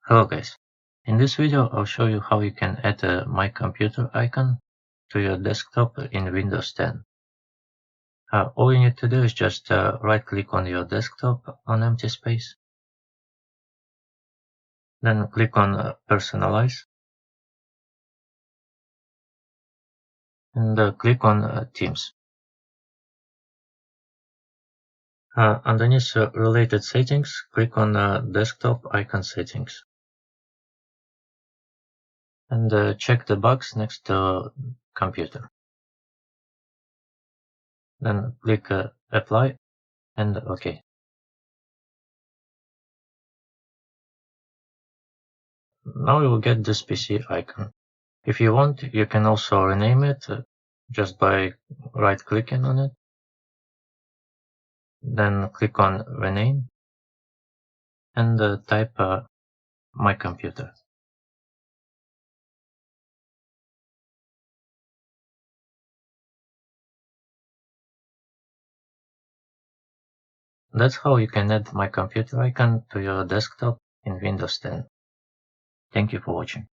Hello guys, in this video I'll show you how you can add a My Computer icon to your desktop in Windows 10. All you need to do is just right click on your desktop on empty space, then click on Personalize and click on Themes. Underneath Related Settings, click on Desktop Icon Settings and check the box next to Computer. Then click Apply and OK. Now you will get this PC icon. If you want, you can also rename it just by right-clicking on it. Then click on Rename and type My Computer. That's how you can add My Computer icon to your desktop in Windows 10. Thank you for watching.